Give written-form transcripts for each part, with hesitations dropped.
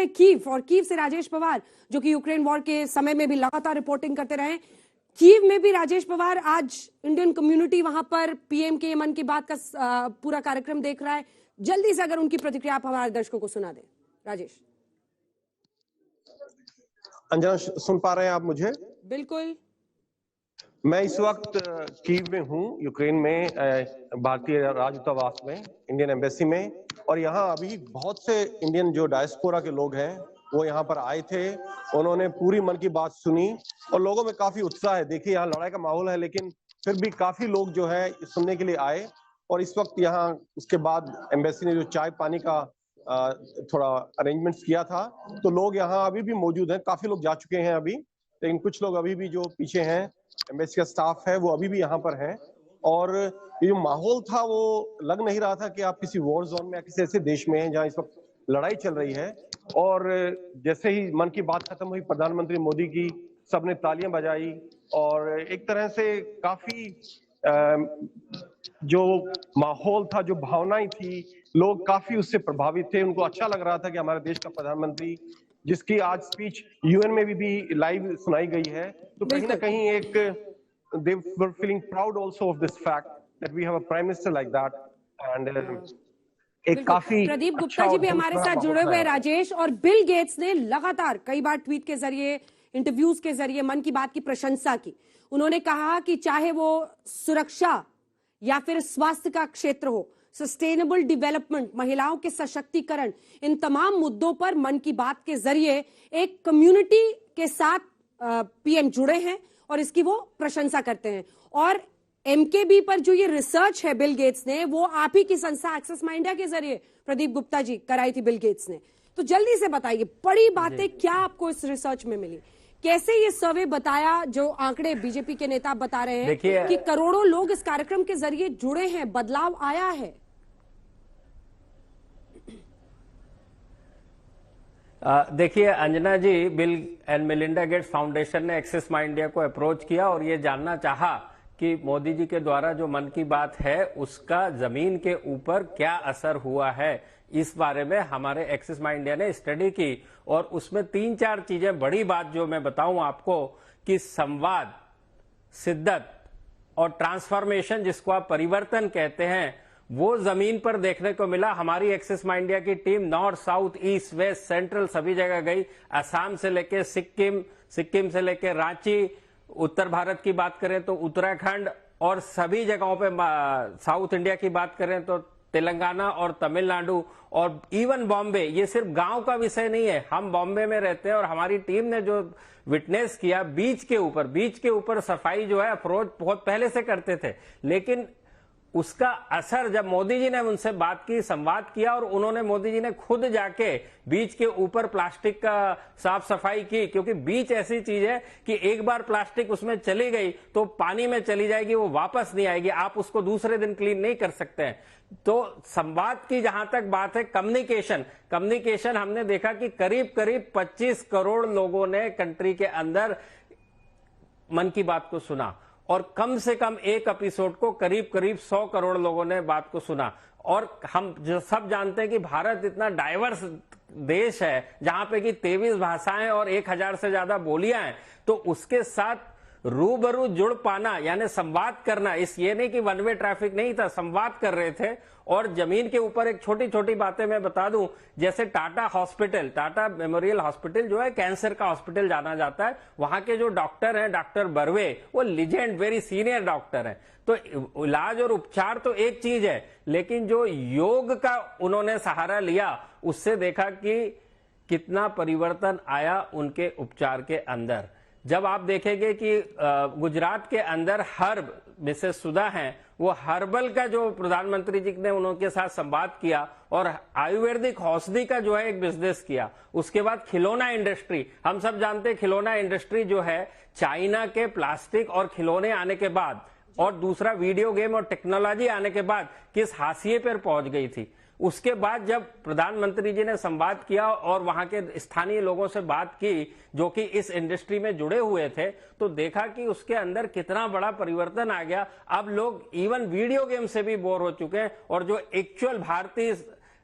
Kyiv, और Kyiv से राजेश पवार, जो कि यूक्रेन वॉर के समय में भी लगातार रिपोर्टिंग करते रहे। कीव में भी राजेश पवार आज इंडियन कम्युनिटी वहां पर पीएम के मन की बात का पूरा कार्यक्रम देख रहा है। जल्दी से अगर उनकी प्रतिक्रिया आप हमारे दर्शकों को सुना दें। राजेश। अंजना, सुन पा रहे हैं आप मुझे? बिल्कुल। मैं इस वक्त कीव में हूँ, यूक्रेन में, भारतीय राजदूतावास में, इंडियन एम्बेसी में। और यहाँ अभी बहुत से इंडियन जो डायस्पोरा के लोग हैं वो यहाँ पर आए थे। उन्होंने पूरी मन की बात सुनी और लोगों में काफी उत्साह है। देखिए, यहाँ लड़ाई का माहौल है, लेकिन फिर भी काफी लोग जो है सुनने के लिए आए। और इस वक्त यहाँ उसके बाद एम्बेसी ने जो चाय पानी का थोड़ा अरेंजमेंट्स किया था, तो लोग यहाँ अभी भी मौजूद हैं। काफी लोग जा चुके हैं अभी, लेकिन कुछ लोग अभी भी जो पीछे हैं, एम्बेसी का स्टाफ है, वो अभी भी यहाँ पर है। और ये जो माहौल था वो लग नहीं रहा था कि आप किसी वॉर जोन में या किसी ऐसे देश में हैं जहाँ इस वक्त लड़ाई चल रही है। और जैसे ही मन की बात खत्म हुई, प्रधानमंत्री मोदी की, सबने तालियां बजाई और एक तरह से काफी जो माहौल था, जो भावनाएं थी, लोग काफी उससे प्रभावित थे। उनको अच्छा लग रहा था कि हमारे देश का प्रधानमंत्री, जिसकी आज स्पीच यूएन में भी लाइव सुनाई गई है, तो कहीं ना कहीं एक they were feeling proud also of this fact that we have a prime minister like that and एक काफी प्रदीप गुप्ता जी भी हमारे साथ जुड़े हुए हैं राजेश। और बिल गेट्स ने लगातार कई बार ट्वीट के जरिए, इंटरव्यूज के जरिए मन की बात की प्रशंसा की। उन्होंने कहा कि चाहे वो सुरक्षा या फिर स्वास्थ्य का क्षेत्र हो, सस्टेनेबल डेवलपमेंट, महिलाओं के सशक्तिकरण, इन तमाम मुद्दों पर मन की बात के जरिए एक कम्युनिटी के साथ पीएम जुड़े हैं और इसकी वो प्रशंसा करते हैं। और एमकेबी पर जो ये रिसर्च है बिल गेट्स ने, वो आप ही की संस्था एक्सेस माई इंडिया के जरिए प्रदीप गुप्ता जी कराई थी बिल गेट्स ने। तो जल्दी से बताइए, बड़ी बातें क्या आपको इस रिसर्च में मिली? कैसे ये सर्वे बताया, जो आंकड़े बीजेपी के नेता बता रहे हैं कि करोड़ों लोग इस कार्यक्रम के जरिए जुड़े हैं, बदलाव आया है? देखिए Anjana ji, Bill and Melinda Gates Foundation ने एक्सेस माई इंडिया को अप्रोच किया और ये जानना चाहा कि मोदी जी के द्वारा जो मन की बात है उसका जमीन के ऊपर क्या असर हुआ है। इस बारे में हमारे एक्सेस माई इंडिया ने स्टडी की और उसमें 3-4 चीजें, बड़ी बात जो मैं बताऊं आपको, कि संवाद, शिद्दत और ट्रांसफॉर्मेशन, जिसको आप परिवर्तन कहते हैं, वो जमीन पर देखने को मिला। हमारी एक्सेस माई इंडिया की team north, south, east, west, central सभी जगह गई। असम से लेकर सिक्किम, सिक्किम से लेकर रांची, उत्तर भारत की बात करें तो उत्तराखंड, और सभी जगहों पे साउथ इंडिया की बात करें तो तेलंगाना और तमिलनाडु और इवन बॉम्बे। ये सिर्फ गांव का विषय नहीं है, हम बॉम्बे में रहते हैं और हमारी टीम ने जो विटनेस किया बीच के ऊपर सफाई जो है अप्रोच बहुत पहले से करते थे, लेकिन उसका असर जब मोदी जी ने उनसे बात की, संवाद किया और उन्होंने, मोदी जी ने खुद जाके बीच के ऊपर प्लास्टिक का साफ सफाई की, क्योंकि बीच ऐसी चीज है कि एक बार प्लास्टिक उसमें चली गई तो पानी में चली जाएगी, वो वापस नहीं आएगी, आप उसको दूसरे दिन क्लीन नहीं कर सकते हैं। तो संवाद की जहां तक बात है, कम्युनिकेशन हमने देखा कि करीब 25 करोड़ लोगों ने कंट्री के अंदर मन की बात को सुना और कम से कम एक एपिसोड को करीब 100 करोड़ लोगों ने बात को सुना। और हम जो सब जानते हैं कि भारत इतना डाइवर्स देश है जहां पे कि 23 भाषाएं और 1000 से ज्यादा बोलियां हैं, तो उसके साथ रूबरू जुड़ पाना यानी संवाद करना, इस ये नहीं कि वन वे ट्रैफिक नहीं था, संवाद कर रहे थे। और जमीन के ऊपर एक छोटी छोटी बातें मैं बता दूं, जैसे टाटा मेमोरियल हॉस्पिटल जो है कैंसर का हॉस्पिटल जाना जाता है, वहां के जो डॉक्टर हैं, डॉक्टर बर्वे, वो लीजेंड, वेरी सीनियर डॉक्टर हैं। तो इलाज और उपचार तो एक चीज है, लेकिन जो योग का उन्होंने सहारा लिया, उससे देखा कि कितना परिवर्तन आया उनके उपचार के अंदर। जब आप देखेंगे कि गुजरात के अंदर हर्ब, मिसेस सुधा हैं, वो हर्बल का जो प्रधानमंत्री जी ने उनके साथ संवाद किया और आयुर्वेदिक औषधि का जो है एक बिजनेस किया। उसके बाद खिलौना इंडस्ट्री, हम सब जानते हैं खिलौना इंडस्ट्री जो है चाइना के प्लास्टिक और खिलौने आने के बाद, और दूसरा वीडियो गेम और टेक्नोलॉजी आने के बाद किस हाशिए पर पहुंच गई थी। उसके बाद जब प्रधानमंत्री जी ने संवाद किया और वहां के स्थानीय लोगों से बात की जो कि इस इंडस्ट्री में जुड़े हुए थे, तो देखा कि उसके अंदर कितना बड़ा परिवर्तन आ गया। अब लोग इवन वीडियो गेम से भी बोर हो चुके हैं और जो एक्चुअल भारतीय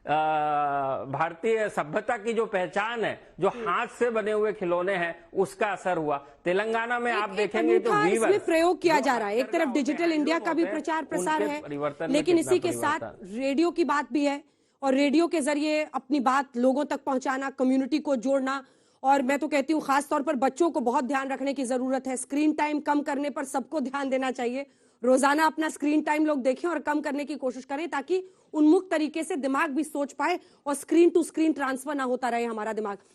भारतीय सभ्यता की जो पहचान है, जो हाथ से बने हुए खिलौने हैं, उसका असर हुआ। तेलंगाना में आप देखेंगे तो इसमें प्रयोग किया जा रहा है। एक तरफ डिजिटल इंडिया का भी प्रचार प्रसार है, लेकिन इसी के साथ रेडियो की बात भी है, और रेडियो के जरिए अपनी बात लोगों तक पहुंचाना, कम्युनिटी को जोड़ना। और मैं तो कहती हूँ खास तौर पर बच्चों को बहुत ध्यान रखने की जरूरत है। स्क्रीन टाइम कम करने पर सबको ध्यान देना चाहिए। रोजाना अपना स्क्रीन टाइम लोग देखें और कम करने की कोशिश करें, ताकि उन्मुक्त तरीके से दिमाग भी सोच पाए और स्क्रीन टू स्क्रीन ट्रांसफर ना होता रहे हमारा दिमाग।